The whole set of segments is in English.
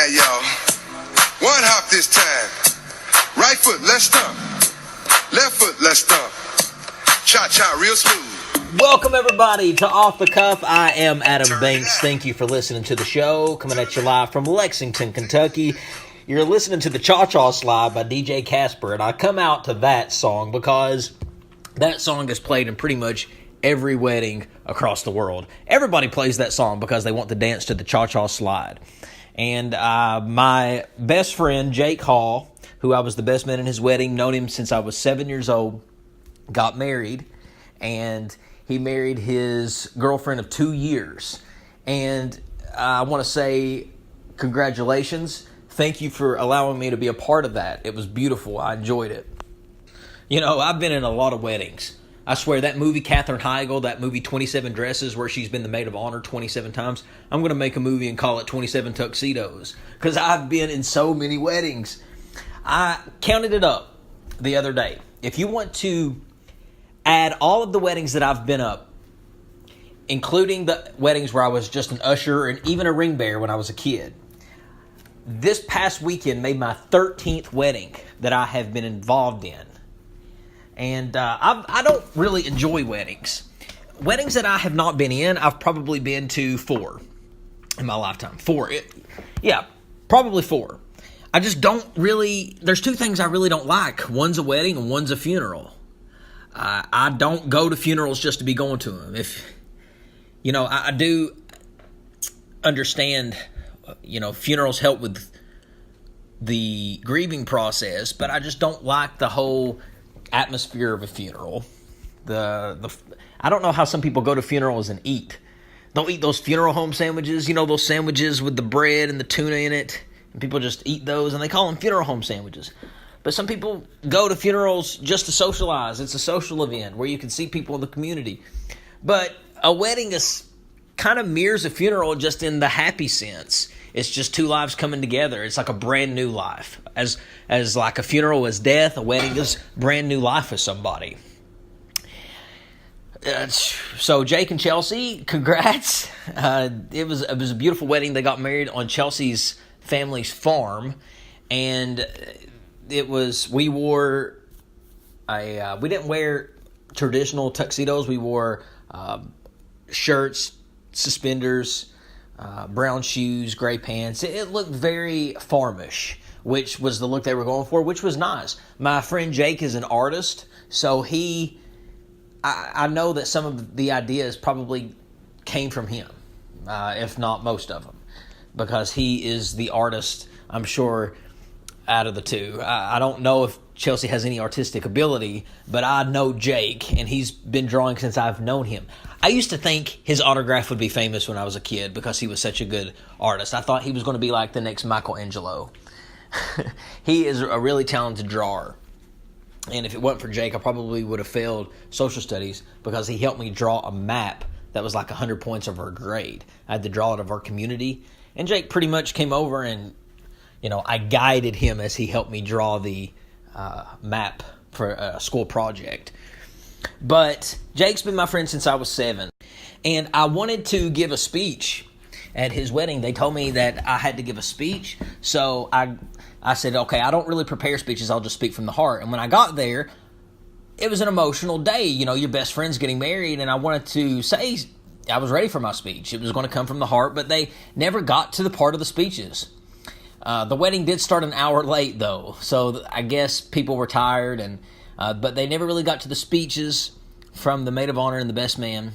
right, y'all. One hop this time. Right foot, let's stomp. Left foot, let's stomp. Cha-cha, real smooth. Welcome, everybody, to Off the Cuff. I am Adam Banks. Thank you for listening to the show. Coming at you live from Lexington, Kentucky. You're listening to the Cha-Cha Slide by DJ Casper, and I come out to that song because that song is played in pretty much every wedding across the world. Everybody plays that song because they want to dance to the Cha-Cha Slide. And my best friend, Jake Hall, who I was the best man in his wedding, known him since I was 7 years old, got married, and he married his girlfriend of 2 years. And I want to say congratulations. Thank you for allowing me to be a part of that. It was beautiful. I enjoyed it. You know, I've been in a lot of weddings. I swear, that movie, Katherine Heigl, that movie 27 Dresses, where she's been the maid of honor 27 times, I'm going to make a movie and call it 27 Tuxedos, because I've been in so many weddings. I counted it up the other day. If you want to add all of the weddings that I've been up, including the weddings where I was just an usher and even a ring bearer when I was a kid, this past weekend made my 13th wedding that I have been involved in. And I don't really enjoy weddings. Weddings that I have not been in, I've probably been to 4 in my lifetime. 4. Probably 4. I just don't really... There's 2 things I really don't like. One's a wedding and one's a funeral. I don't go to funerals just to be going to them. I do understand, funerals help with the grieving process, but I just don't like the whole atmosphere of a funeral. I don't know how some people go to funerals and eat. They'll eat those funeral home sandwiches, those sandwiches with the bread and the tuna in it, and people just eat those, and they call them funeral home sandwiches. But some people go to funerals just to socialize. It's a social event where you can see people in the community. But a wedding is kind of mirrors a funeral, just in the happy sense. It's just 2 lives coming together. It's like a brand new life. As like a funeral is death, a wedding is brand new life with somebody. So Jake and Chelsea, congrats. It was a beautiful wedding. They got married on Chelsea's family's farm, and we didn't wear traditional tuxedos. We wore shirts, suspenders, brown shoes, gray pants. It looked very farmish, which was the look they were going for, which was nice. My friend Jake is an artist, so I know that some of the ideas probably came from him, if not most of them, because he is the artist, I'm sure, out of the 2. I don't know if Chelsea has any artistic ability, but I know Jake, and he's been drawing since I've known him. I used to think his autograph would be famous when I was a kid because he was such a good artist. I thought he was going to be like the next Michelangelo. He is a really talented drawer. And if it wasn't for Jake, I probably would have failed social studies because he helped me draw a map that was like 100 points of our grade. I had to draw it of our community. And Jake pretty much came over and, I guided him as he helped me draw the map for a school project. But Jake's been my friend since I was 7. And I wanted to give a speech at his wedding. They told me that I had to give a speech. So I said, okay, I don't really prepare speeches. I'll just speak from the heart. And when I got there, it was an emotional day. Your best friend's getting married. And I wanted to say I was ready for my speech. It was going to come from the heart. But they never got to the part of the speeches. The wedding did start an hour late, though, so I guess people were tired, but they never really got to the speeches from the maid of honor and the best man.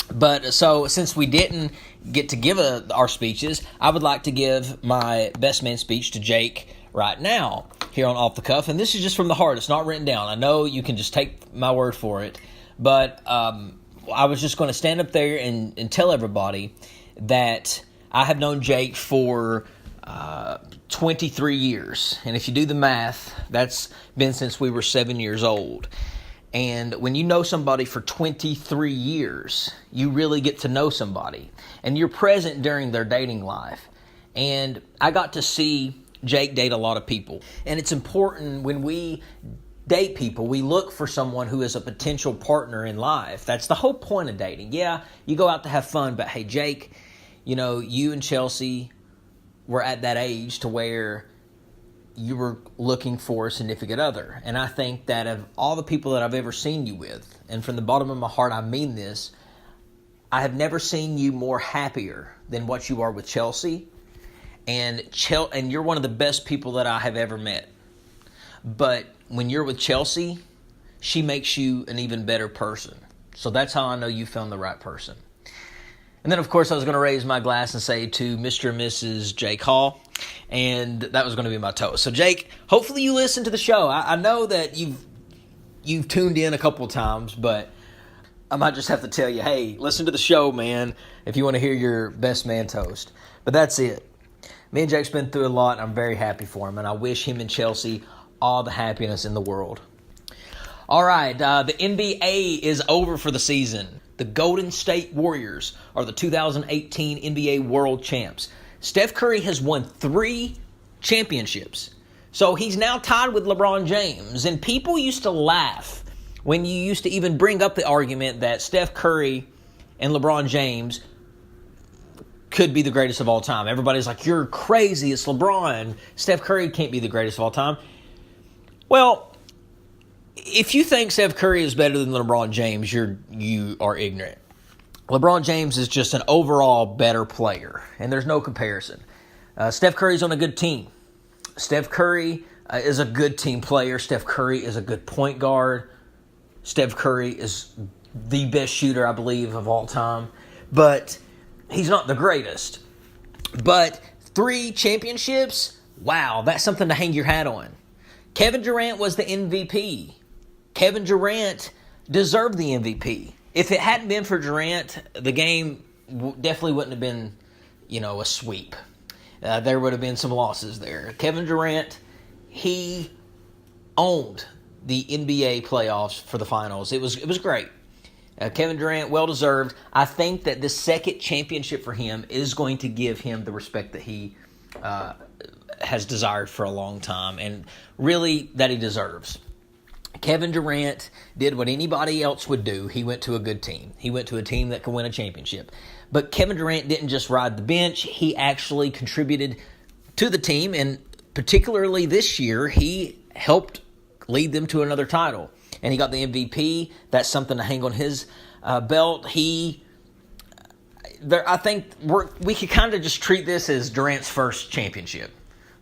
But so since we didn't get to give our speeches, I would like to give my best man speech to Jake right now here on Off the Cuff, and this is just from the heart. It's not written down. I know you can just take my word for it, but I was just going to stand up there and tell everybody that I have known Jake for 23 years. And if you do the math, that's been since we were 7 years old. And when you know somebody for 23 years, you really get to know somebody. And you're present during their dating life. And I got to see Jake date a lot of people. And it's important when we date people, we look for someone who is a potential partner in life. That's the whole point of dating. Yeah, you go out to have fun, but hey, Jake, you and Chelsea were at that age to where you were looking for a significant other. And I think that of all the people that I've ever seen you with, and from the bottom of my heart I mean this, I have never seen you more happier than what you are with Chelsea. And you're one of the best people that I have ever met. But when you're with Chelsea, she makes you an even better person. So that's how I know you found the right person. And then, of course, I was going to raise my glass and say to Mr. and Mrs. Jake Hall, and that was going to be my toast. So, Jake, hopefully you listen to the show. I know that you've tuned in a couple of times, but I might just have to tell you, hey, listen to the show, man, if you want to hear your best man toast. But that's it. Me and Jake's been through a lot, and I'm very happy for him, and I wish him and Chelsea all the happiness in the world. All right, the NBA is over for the season. The Golden State Warriors are the 2018 NBA World Champs. Steph Curry has won 3 championships. So he's now tied with LeBron James. And people used to laugh when you used to even bring up the argument that Steph Curry and LeBron James could be the greatest of all time. Everybody's like, you're crazy, it's LeBron. Steph Curry can't be the greatest of all time. Well, if you think Steph Curry is better than LeBron James, you are ignorant. LeBron James is just an overall better player, and there's no comparison. Steph Curry's on a good team. Steph Curry is a good team player. Steph Curry is a good point guard. Steph Curry is the best shooter, I believe, of all time. But he's not the greatest. But 3 championships, wow, that's something to hang your hat on. Kevin Durant was the MVP. Kevin Durant deserved the MVP. If it hadn't been for Durant, the game definitely wouldn't have been, a sweep. There would have been some losses there. Kevin Durant, he owned the NBA playoffs for the finals. It was great. Kevin Durant, well-deserved. I think that this second championship for him is going to give him the respect that he has desired for a long time, and really that he deserves. Kevin Durant did what anybody else would do. He went to a good team. He went to a team that could win a championship. But Kevin Durant didn't just ride the bench. He actually contributed to the team, and particularly this year, he helped lead them to another title. And he got the MVP. That's something to hang on his belt. I think we could kind of just treat this as Durant's first championship.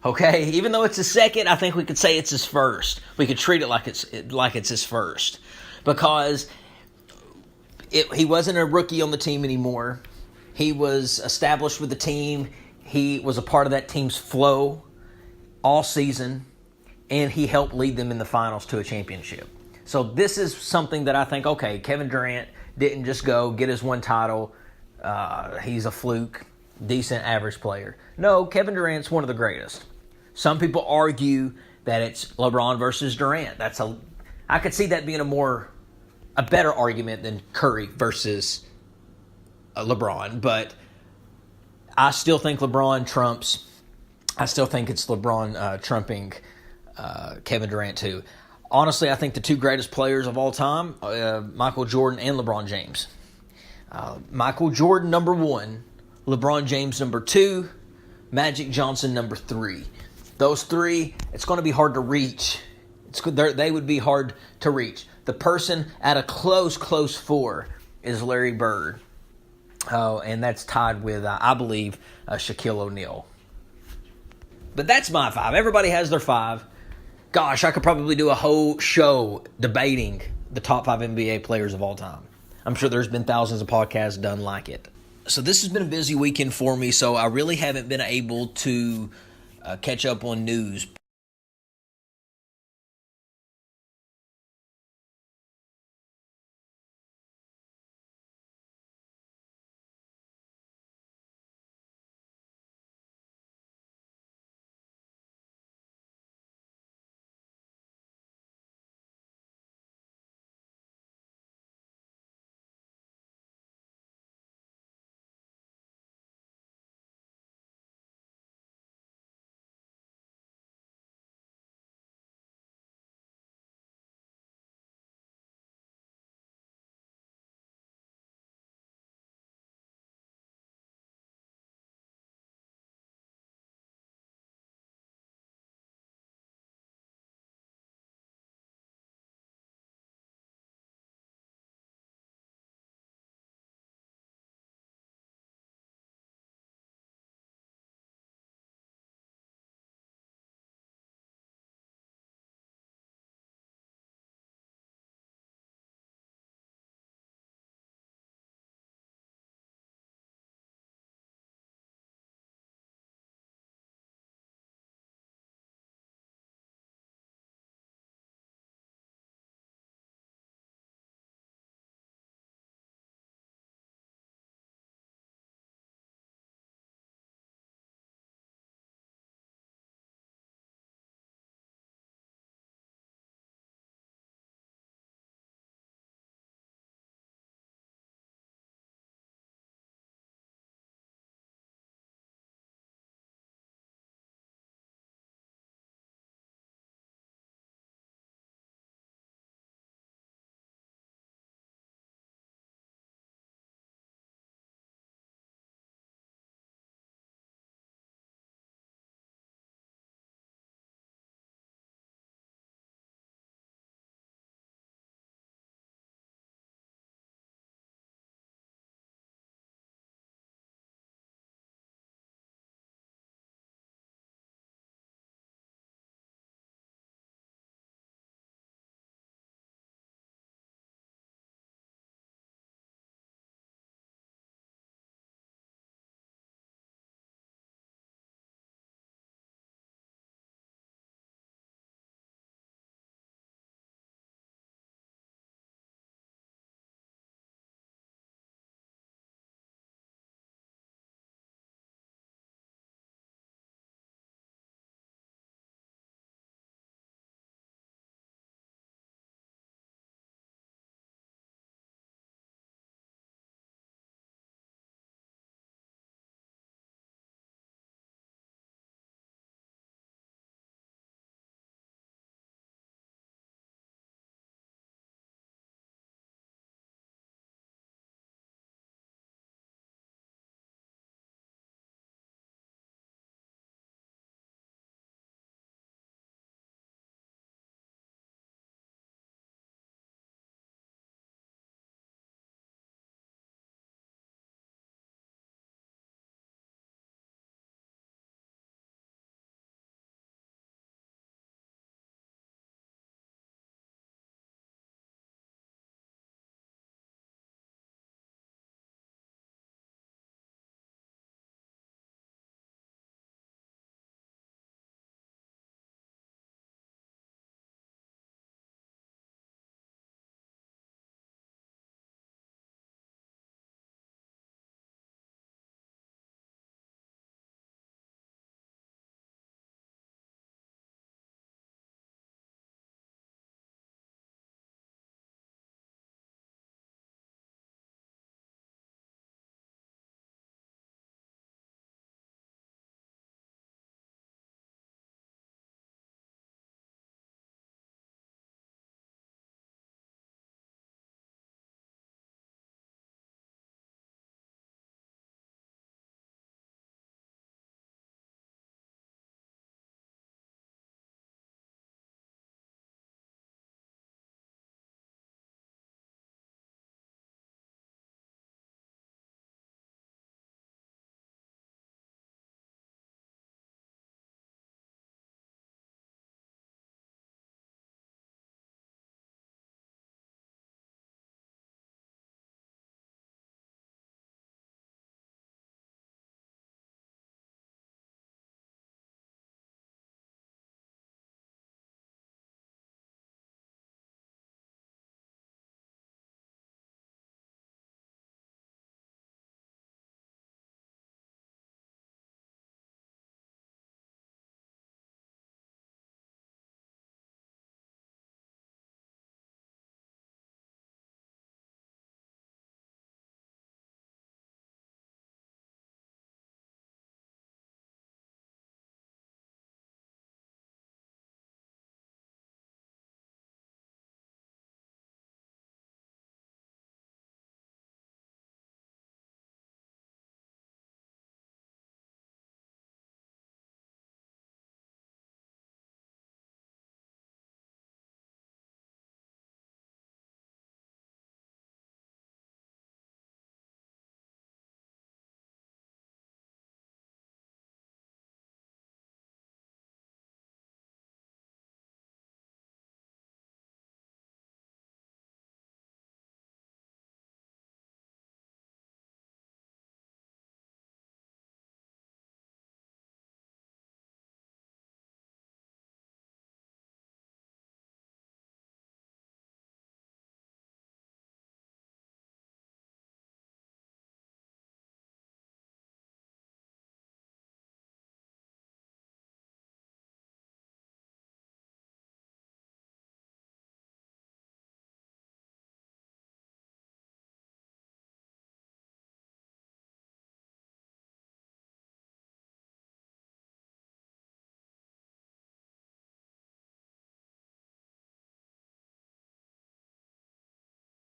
Okay, even though it's his second, I think we could say it's his first. We could treat it like it's his first, because he wasn't a rookie on the team anymore. He was established with the team. He was a part of that team's flow all season, and he helped lead them in the finals to a championship. So this is something that I think, okay, Kevin Durant didn't just go get his one title. He's a fluke, decent, average player. No, Kevin Durant's one of the greatest. Some people argue that it's LeBron versus Durant. I could see that being a better argument than Curry versus LeBron, but I still think LeBron trumps. I still think it's LeBron trumping Kevin Durant too. Honestly, I think the 2 greatest players of all time, Michael Jordan and LeBron James. Michael Jordan, number 1. LeBron James, number 2. Magic Johnson, number 3. Those 3, it's going to be hard to reach. They would be hard to reach. The person at a close 4 is Larry Bird. And that's tied with, I believe, Shaquille O'Neal. But that's my 5. Everybody has their 5. Gosh, I could probably do a whole show debating the top 5 NBA players of all time. I'm sure there's been thousands of podcasts done like it. So this has been a busy weekend for me, so I really haven't been able to catch up on news.